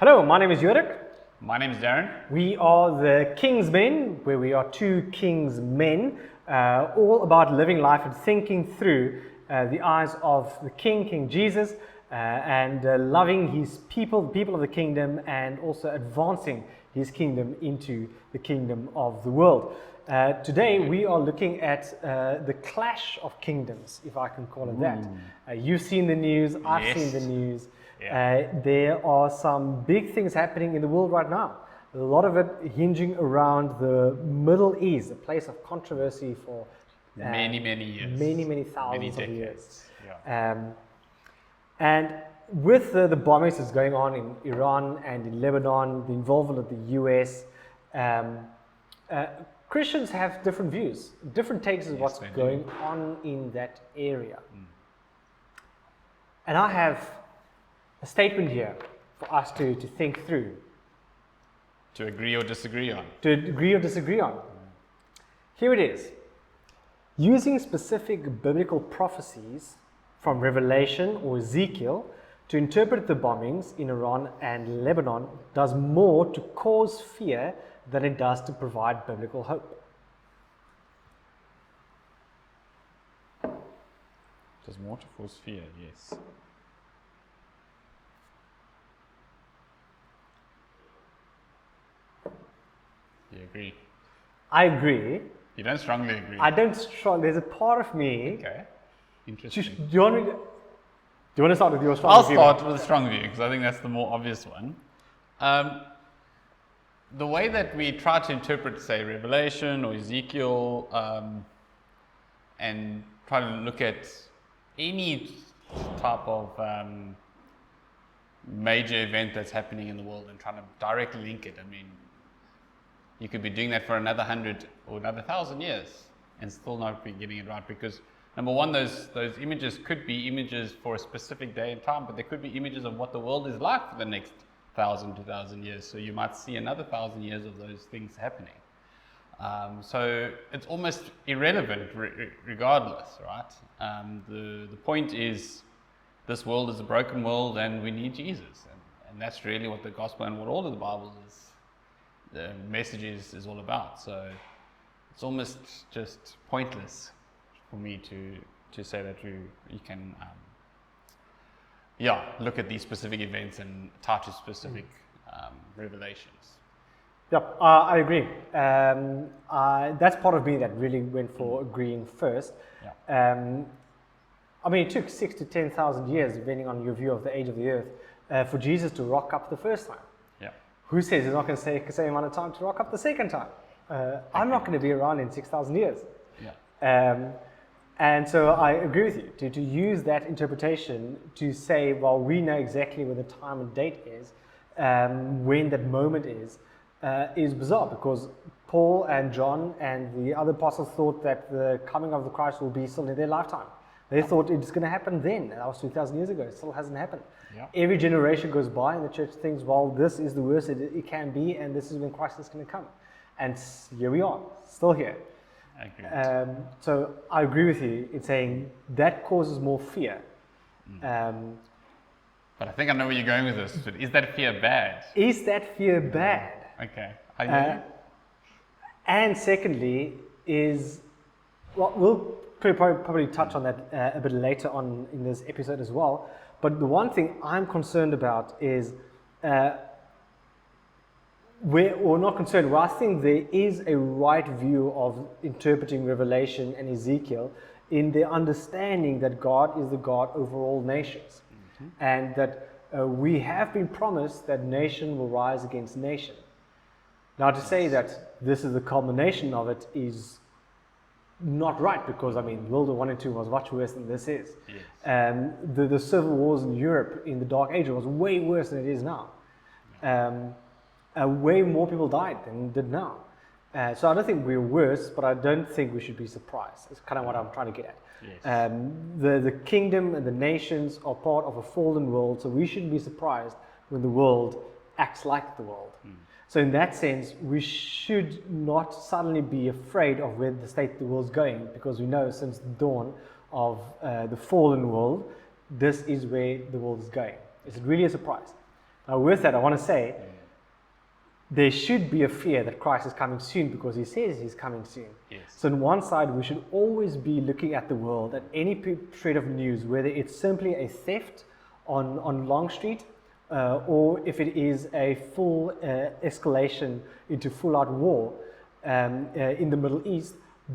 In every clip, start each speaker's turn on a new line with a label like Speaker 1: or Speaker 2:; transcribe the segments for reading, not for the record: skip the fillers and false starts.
Speaker 1: Hello, my name is Yurik.
Speaker 2: My name is Darren.
Speaker 1: We are the Kingsmen, where we are two Kingsmen, all about living life and thinking through the eyes of the King Jesus, and loving his people, the people of the kingdom, and also advancing his kingdom into the kingdom of the world. Today we are looking at the clash of kingdoms, if I can call it that. You've seen the news, I've seen the news. There are some big things happening in the world right now. A lot of it hinging around the Middle East, a place of controversy for
Speaker 2: many years.
Speaker 1: Many thousands
Speaker 2: many
Speaker 1: of years.
Speaker 2: Yeah.
Speaker 1: And with the bombings that's going on in Iran and in Lebanon, the involvement of the US, Christians have different views, different takes of what's going on in that area. And I have a statement here for us to think through.
Speaker 2: To agree or disagree on.
Speaker 1: To agree or disagree on. Here it is. Using specific biblical prophecies from Revelation or Ezekiel to interpret the bombings in Iran and Lebanon does more to cause fear than it does to provide biblical hope.
Speaker 2: Does more to cause fear, yes. You agree?
Speaker 1: I agree.
Speaker 2: You don't strongly agree?
Speaker 1: I don't strongly. There's a part of me.
Speaker 2: Okay. Interesting.
Speaker 1: Do you want to start with your strong view?
Speaker 2: I'll start with a strong view because I think that's the more obvious one. The way that we try to interpret, say, Revelation or Ezekiel, and try to look at any type of major event that's happening in the world and trying to directly link it. I mean, you could be doing that for another 100 or another 1,000 years and still not be getting it right, because number one, those images could be images for a specific day and time, but they could be images of what the world is like for the next 1,000, 2,000 years. So you might see another 1,000 years of those things happening. So it's almost irrelevant regardless, right? The point is, this world is a broken world and we need Jesus. And that's really what the gospel and what all of the Bible is, the message is all about. So it's almost just pointless for me to say that you can look at these specific events and tie to specific revelations.
Speaker 1: Yep, I agree. That's part of me that really went for agreeing first.
Speaker 2: Yeah.
Speaker 1: I mean, it took 6,000 to 10,000 years, depending on your view of the age of the earth, for Jesus to rock up the first time.
Speaker 2: Yeah.
Speaker 1: Who says he's not going to take the same amount of time to rock up the second time? I'm not going to be around in 6,000 years.
Speaker 2: Yeah.
Speaker 1: And so I agree with you, to use that interpretation to say, well, we know exactly when the time and date is, when that moment is bizarre, because Paul and John and the other apostles thought that the coming of the Christ will be still in their lifetime. They thought it's going to happen then. That was 2,000 years ago. It still hasn't happened.
Speaker 2: Yeah.
Speaker 1: Every generation goes by and the church thinks, well, this is the worst it can be, and this is when Christ is going to come. And here we are, still here.
Speaker 2: I agree.
Speaker 1: So I agree with you in saying that causes more fear.
Speaker 2: But I think I know where you're going with this. But is that fear bad?
Speaker 1: Is that fear bad?
Speaker 2: Okay. Are you?
Speaker 1: And secondly, we'll probably touch on that a bit later on in this episode as well. But the one thing I'm concerned about is, or not concerned, where I think there is a right view of interpreting Revelation and Ezekiel in their understanding that God is the God over all nations. And that we have been promised that nation will rise against nation. Now, to say that this is the culmination of it is not right, because I mean, World War I and II was much worse than this is.
Speaker 2: Yes.
Speaker 1: The civil wars in Europe in the Dark Ages was way worse than it is now. Way more people died than did now. So I don't think we're worse, but I don't think we should be surprised. It's kind of what I'm trying to get at.
Speaker 2: Yes.
Speaker 1: The kingdom and the nations are part of a fallen world, so we shouldn't be surprised when the world acts like the world. So in that sense, we should not suddenly be afraid of where the state of the world's going, because we know since the dawn of the fallen world, this is where the world is going. Is it really a surprise? Now, with that, I want to say there should be a fear that Christ is coming soon because he says he's coming soon.
Speaker 2: Yes.
Speaker 1: So on one side, we should always be looking at the world, at any shred of news, whether it's simply a theft on Long Street, or if it is a full escalation into full-out war in the Middle East.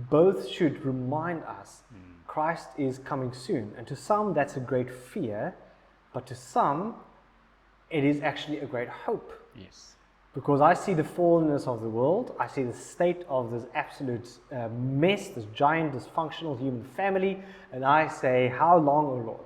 Speaker 1: Both should remind us Christ is coming soon. And to some, that's a great fear, but to some, it is actually a great hope.
Speaker 2: Yes.
Speaker 1: Because I see the fallenness of the world, I see the state of this absolute mess, this giant dysfunctional human family, and I say, how long, O Lord?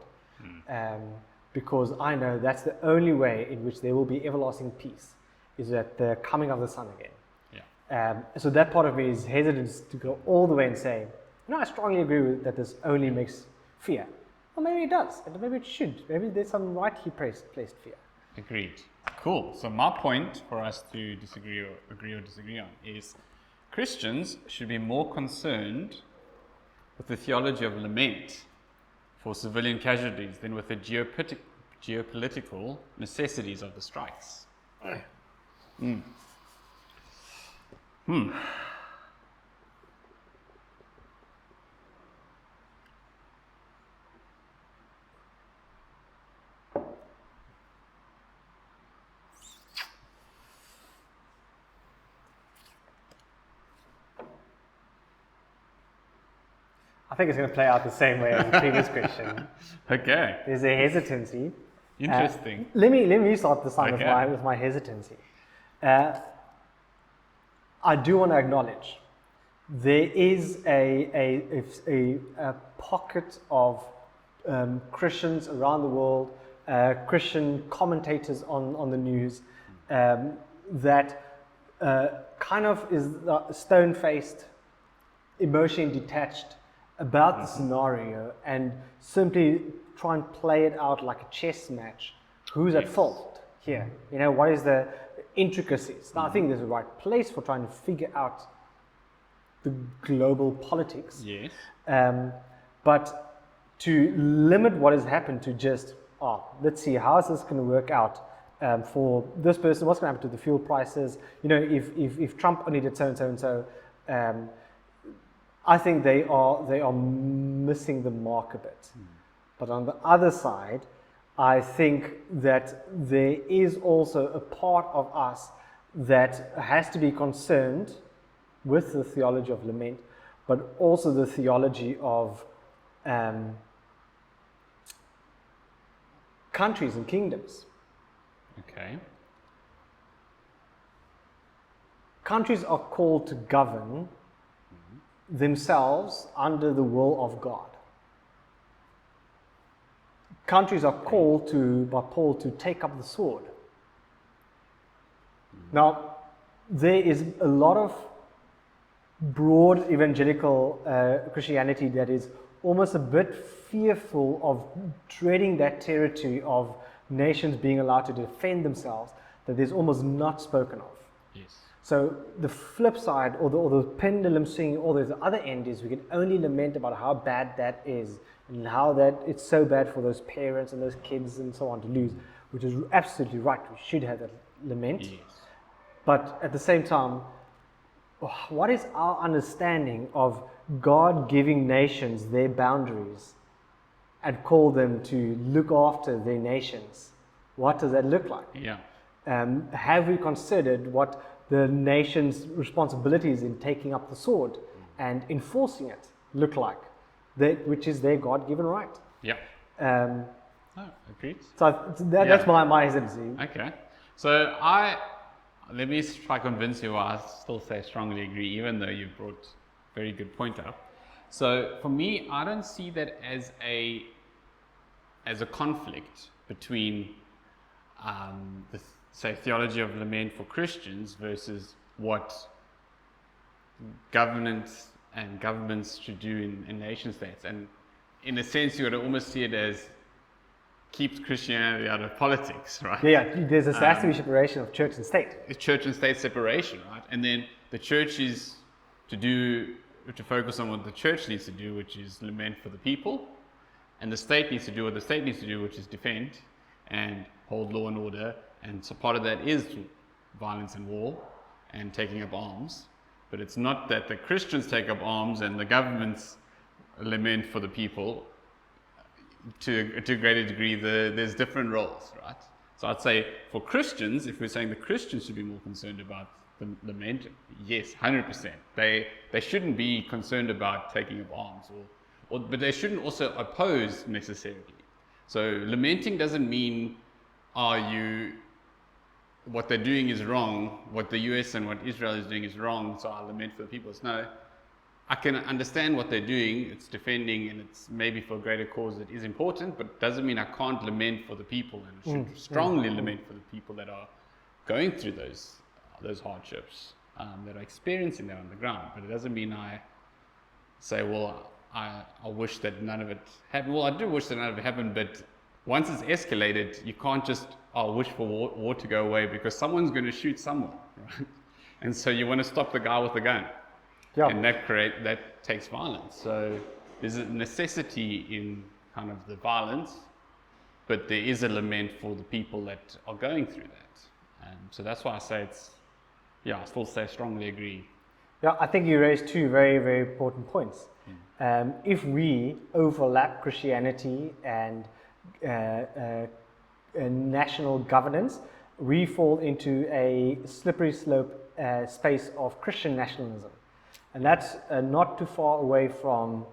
Speaker 1: Because I know that's the only way in which there will be everlasting peace, is at the coming of the Son again.
Speaker 2: Yeah.
Speaker 1: So that part of me is hesitant to go all the way and say, no, I strongly agree with that this only makes fear. Well, maybe it does, and maybe it should. Maybe there's some rightly placed fear.
Speaker 2: Agreed. Cool. So my point for us to disagree or agree or disagree on is Christians should be more concerned with the theology of lament for civilian casualties than with the geopolitical necessities of the strikes.
Speaker 1: I think it's going to play out the same way as the previous question.
Speaker 2: Okay.
Speaker 1: There's a hesitancy.
Speaker 2: Interesting.
Speaker 1: Let me start this time
Speaker 2: Okay.
Speaker 1: with my hesitancy. I do want to acknowledge there is a pocket of Christians around the world, Christian commentators on the news, that kind of is stone-faced, emotionally detached about the scenario and simply try and play it out like a chess match. Who's at fault here? You know, what is the intricacies? Now, I think there's a right place for trying to figure out the global politics.
Speaker 2: Yes.
Speaker 1: But to limit what has happened to just, let's see, how is this going to work out for this person? What's going to happen to the fuel prices? You know, if Trump only did so and so and so, I think they are missing the mark a bit. But on the other side, I think that there is also a part of us that has to be concerned with the theology of lament, but also the theology of countries and kingdoms.
Speaker 2: Okay.
Speaker 1: Countries are called to govern themselves under the will of God. Countries are called by Paul to take up the sword. Now, there is a lot of broad evangelical Christianity that is almost a bit fearful of treading that territory of nations being allowed to defend themselves, that there's almost not spoken of.
Speaker 2: Yes.
Speaker 1: So the flip side, or the pendulum swinging, or the other end is we can only lament about how bad that is and how that it's so bad for those parents and those kids and so on to lose, which is absolutely right. We should have that lament.
Speaker 2: Yes.
Speaker 1: But at the same time, what is our understanding of God giving nations their boundaries and call them to look after their nations? What does that look like?
Speaker 2: Yeah.
Speaker 1: Have we considered what the nation's responsibilities in taking up the sword and enforcing it look like, which is their God-given right?
Speaker 2: Yeah. Agreed.
Speaker 1: So that's my hesitancy.
Speaker 2: Okay. So let me try to convince you why I still say strongly agree, even though you brought a very good point up. So for me, I don't see that as a conflict between the theology of lament for Christians versus what governments should do in nation states. And in a sense, you would almost see it as keeps Christianity out of politics, right?
Speaker 1: Yeah, there's a has to be separation of church and state.
Speaker 2: It's church and state separation, right? And then the church is to focus on what the church needs to do, which is lament for the people, and the state needs to do what the state needs to do, which is defend and hold law and order And so part of that is violence and war and taking up arms. But it's not that the Christians take up arms and the governments lament for the people. To a greater degree, there's different roles, right? So I'd say for Christians, if we're saying the Christians should be more concerned about the lament, yes, 100%. They shouldn't be concerned about taking up arms, but they shouldn't also oppose necessarily. So lamenting doesn't mean what they're doing is wrong, what the US and what Israel is doing is wrong, so I'll lament for the people. No, I can understand what they're doing, it's defending, and it's maybe for a greater cause that is important, but doesn't mean I can't lament for the people, and should strongly lament for the people that are going through those hardships, that are experiencing that on the ground. But it doesn't mean I say, well, I wish that none of it happened. Well, I do wish that none of it happened, but once it's escalated, you can't just wish for war to go away, because someone's going to shoot someone, right? And so you want to stop the guy with the gun. Yeah. And that takes violence. So there's a necessity in kind of the violence, but there is a lament for the people that are going through that. And so that's why I say I still say strongly agree.
Speaker 1: Yeah, I think you raised two very, very important points. If we overlap Christianity and national governance, we fall into a slippery slope space of Christian nationalism. And that's not too far away from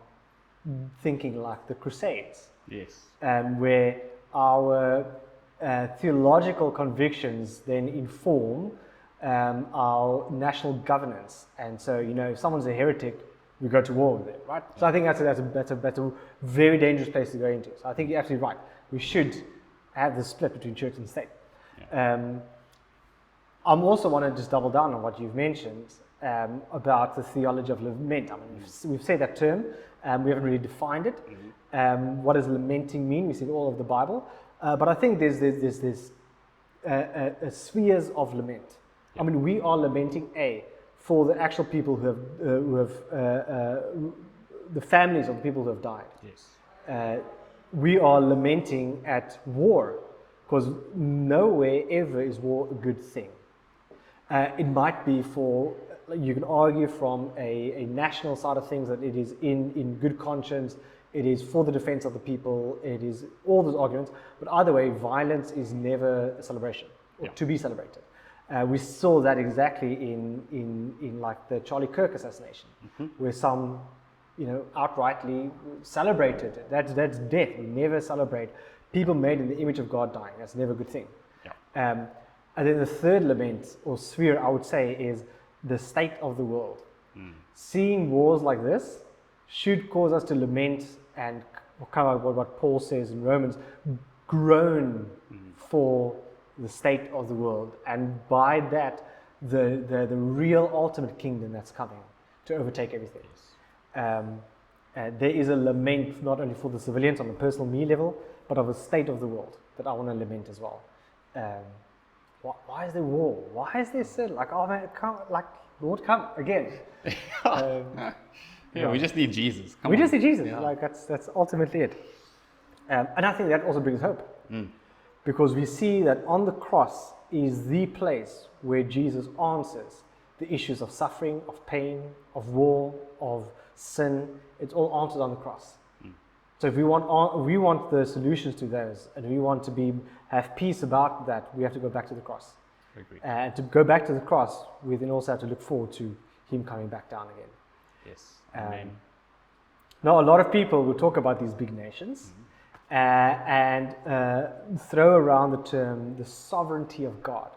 Speaker 1: thinking like the Crusades.
Speaker 2: Yes.
Speaker 1: Where our theological convictions then inform our national governance. And so, if someone's a heretic, we go to war with it, right? Yeah. So I think that's a very dangerous place to go into. So I think you're absolutely right. We should have the split between church and state. Yeah. I'm also want to just double down on what you've mentioned about the theology of lament. I mean, we've said that term, we haven't really defined it. What does lamenting mean? We see all of the Bible, but I think there's spheres of lament. Yeah. I mean, we are lamenting for the actual people who have the families of the people who have died.
Speaker 2: Yes.
Speaker 1: We are lamenting at war, because nowhere ever is war a good thing. It might be you can argue from a national side of things that it is in good conscience, it is for the defense of the people, it is all those arguments, but either way, violence is never a celebration or to be celebrated. We saw that exactly in like the Charlie Kirk assassination, where some outrightly celebrated it. That's death. We never celebrate people made in the image of God dying. That's never a good thing. Yeah. And then the third lament or sphere, I would say, is the state of the world. Seeing wars like this should cause us to lament and kind of what Paul says in Romans, groan for the state of the world, and by that the real ultimate kingdom that's coming to overtake everything. There is a lament not only for the civilians on the personal me level, but of the state of the world that I want to lament as well. Why is there war? Why is there sin? Like, oh man, Lord, come again.
Speaker 2: We just need Jesus.
Speaker 1: We just need Jesus. Yeah. Like that's ultimately it. And I think that also brings hope, because we see that on the cross is the place where Jesus answers the issues of suffering, of pain, of war, of sin. It's all answered on the cross. So if we want the solutions to those, and we want to have peace about that, we have to go back to the cross. And to go back to the cross, we then also have to look forward to Him coming back down again.
Speaker 2: Yes. Amen.
Speaker 1: Now, a lot of people will talk about these big nations and throw around the term the sovereignty of God.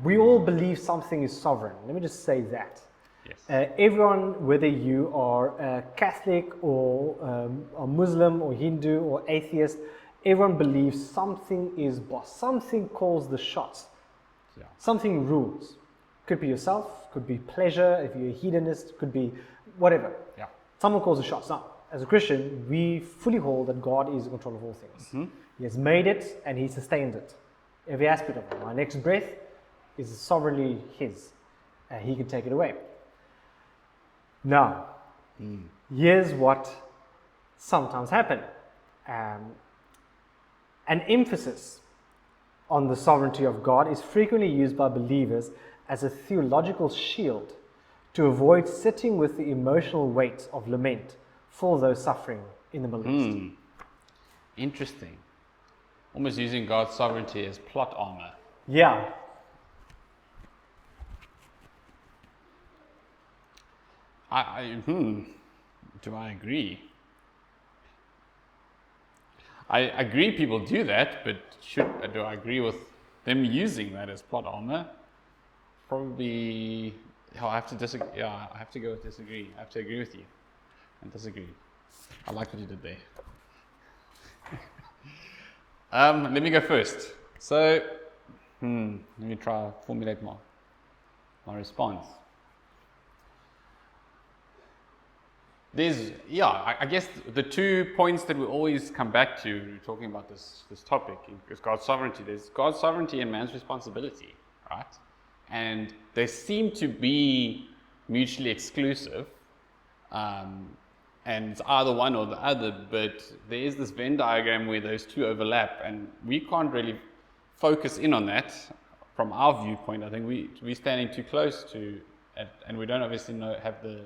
Speaker 1: We all believe something is sovereign. Let me just say that. Yes. Everyone, whether you are Catholic or Muslim or Hindu or atheist, everyone believes something is boss. Something calls the shots. Yeah. Something rules. Could be yourself, could be pleasure, if you're a hedonist, could be whatever. Yeah. Someone calls the shots. Now, as a Christian, we fully hold that God is in control of all things. He has made it and He sustains it. Every aspect of it. My next breath is sovereignly His. He can take it away. Now, here's what sometimes happens. An emphasis on the sovereignty of God is frequently used by believers as a theological shield to avoid sitting with the emotional weight of lament for those suffering in the Middle East.
Speaker 2: Interesting. Almost using God's sovereignty as plot armor.
Speaker 1: Yeah.
Speaker 2: Do I agree? I agree people do that, but do I agree with them using that as plot armor? Probably, I have to disagree. Yeah, I have to go with disagree. I have to agree with you and disagree. I like what you did there. Let me go first. So, let me try to formulate my response. I guess the 2 points that we always come back to when we're talking about this topic is God's sovereignty. There's God's sovereignty and man's responsibility, right? And they seem to be mutually exclusive, and it's either one or the other, but there is this Venn diagram where those two overlap, and we can't really focus in on that from our viewpoint. I think we're standing too close to it, and we don't obviously have the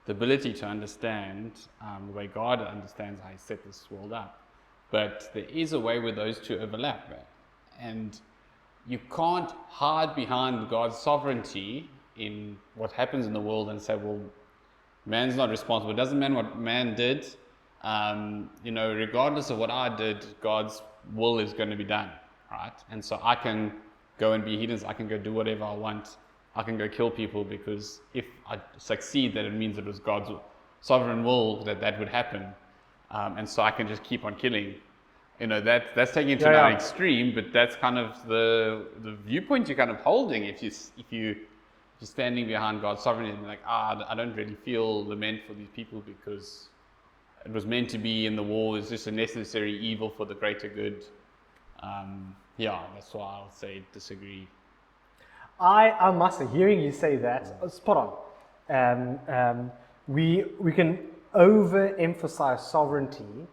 Speaker 2: ability to understand the way God understands how He set this world up. But there is a way where those two overlap. And you can't hide behind God's sovereignty in what happens in the world and say, well, man's not responsible. It doesn't matter what man did. Regardless of what I did, God's will is going to be done, right? And so I can go and be hedonist. I can go do whatever I want. I can go kill people because if I succeed, that it means it was God's sovereign will that would happen. And so I can just keep on killing. That's taking it to an extreme, but that's kind of the viewpoint you're kind of holding if you're standing behind God's sovereignty and like, I don't really feel lament for these people because it was meant to be in the war. It's just a necessary evil for the greater good. That's why I'll say disagree.
Speaker 1: I must say, hearing you say that, spot on. We can overemphasize sovereignty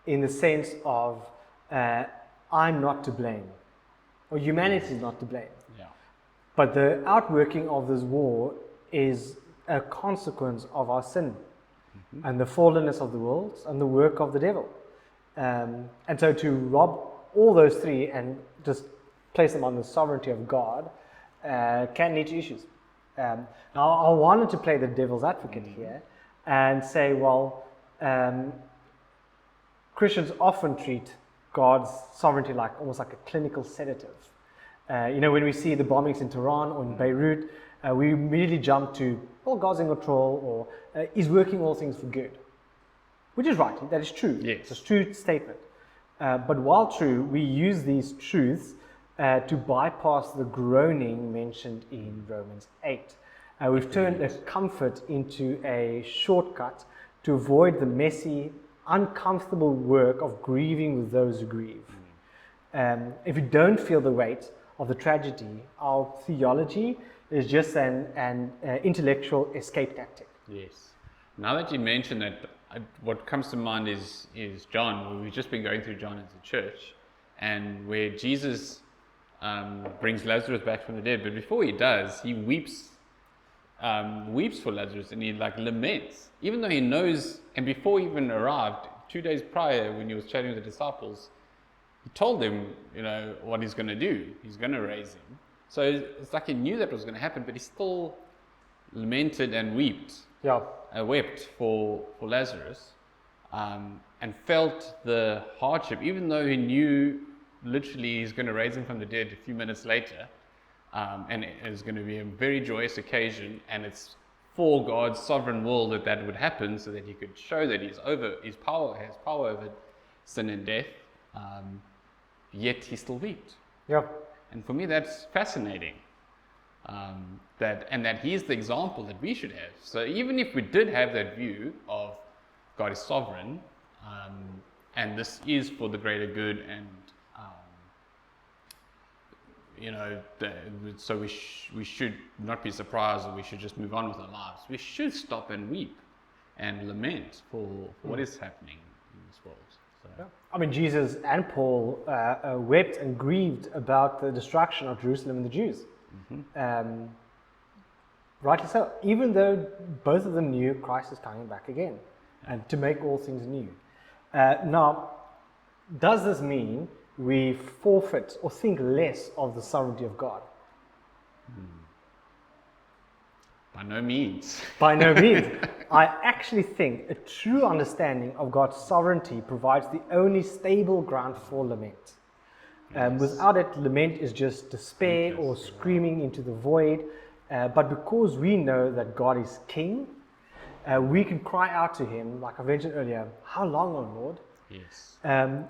Speaker 1: in the sense of I'm not to blame, or humanity is not to blame.
Speaker 2: Yeah.
Speaker 1: But the outworking of this war is a consequence of our sin and the fallenness of the world and the work of the devil. And so to rob all those three and just place them on the sovereignty of God can lead to issues. Now, I wanted to play the devil's advocate here and say, well, Christians often treat God's sovereignty almost like a clinical sedative. When we see the bombings in Tehran or in Beirut, we immediately jump to, well, God's in control, or He's working all things for good. Which is right, that is true.
Speaker 2: Yes.
Speaker 1: It's a true statement. But while true, we use these truths to bypass the groaning mentioned in Romans 8. We've turned a comfort into a shortcut to avoid the messy, uncomfortable work of grieving with those who grieve. If we don't feel the weight of the tragedy, our theology is just an intellectual escape tactic.
Speaker 2: Yes. Now that you mention that, what comes to mind is John. We've just been going through John as a church, and where Jesus brings Lazarus back from the dead. But before He does, He weeps for Lazarus, and He laments, even though He knows. And before He even arrived, 2 days prior, when He was chatting with the disciples, He told them, what He's going to do. He's going to raise him. So it's like He knew that was going to happen, but He still lamented and wept for Lazarus, and felt the hardship, even though He knew literally He's going to raise him from the dead a few minutes later, and it's going to be a very joyous occasion, and it's for God's sovereign will that would happen, so that He could show that His power has power over sin and death. Yet He still wept. And for me, that's fascinating. That He's the example that we should have. So even if we did have that view of God is sovereign, and this is for the greater good, and so we should not be surprised, or we should just move on with our lives. We should stop and weep and lament for what is happening in this world. So,
Speaker 1: Yeah. I mean, Jesus and Paul wept and grieved about the destruction of Jerusalem and the Jews. Rightly so, even though both of them knew Christ is coming back again and to make all things new. Now, does this mean we forfeit or think less of the sovereignty of God?
Speaker 2: by no means.
Speaker 1: By no means. I actually think a true understanding of God's sovereignty provides the only stable ground for lament. Without it, lament is just despair or screaming into the void. But because we know that God is King, we can cry out to Him, like I mentioned earlier, "How long, O Lord?"
Speaker 2: Yes.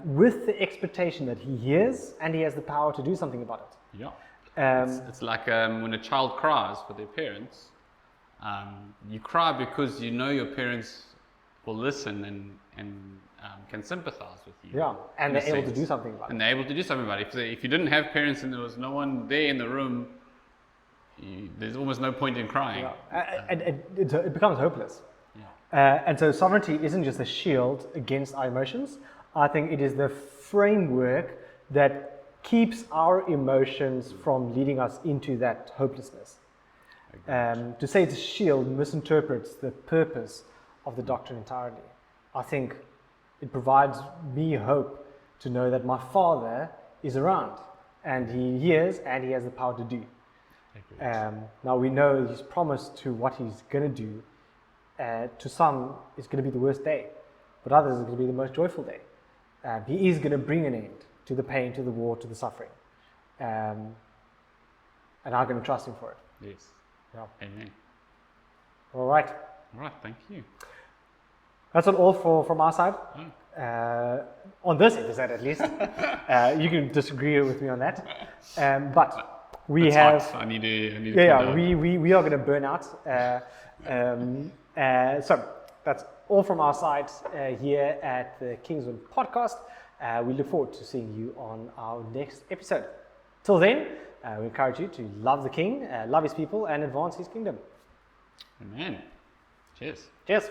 Speaker 1: With the expectation that He hears and He has the power to do something about it.
Speaker 2: Yeah. It's like when a child cries for their parents, you cry because you know your parents will listen and can sympathize with you.
Speaker 1: Yeah, and they're able to do something about it.
Speaker 2: And they're able to do something about it. If you didn't have parents and there was no one there in the room, there's almost no point in crying.
Speaker 1: Yeah. And it becomes hopeless.
Speaker 2: Yeah.
Speaker 1: And so sovereignty isn't just a shield against our emotions. I think it is the framework that keeps our emotions from leading us into that hopelessness. To say it's a shield misinterprets the purpose of the doctrine entirely. I think it provides me hope to know that my Father is around and He hears and He has the power to do. Now we know He's promised to what He's going to do. To some, it's going to be the worst day, but others, it's going to be the most joyful day. He is going to bring an end to the pain, to the war, to the suffering. And I'm going to trust Him for it.
Speaker 2: Yes.
Speaker 1: Yeah.
Speaker 2: Amen.
Speaker 1: All right.
Speaker 2: All right. Thank you.
Speaker 1: That's all from our side. On this episode, at least. You can disagree with me on that. But we
Speaker 2: it's
Speaker 1: have...
Speaker 2: hot. I need to
Speaker 1: we are going to burn out. So that's all from our side here at the Kingsmen podcast. We look forward to seeing you on our next episode. Till then, we encourage you to love the King, love His people, and advance His kingdom.
Speaker 2: Amen. Cheers.
Speaker 1: Cheers.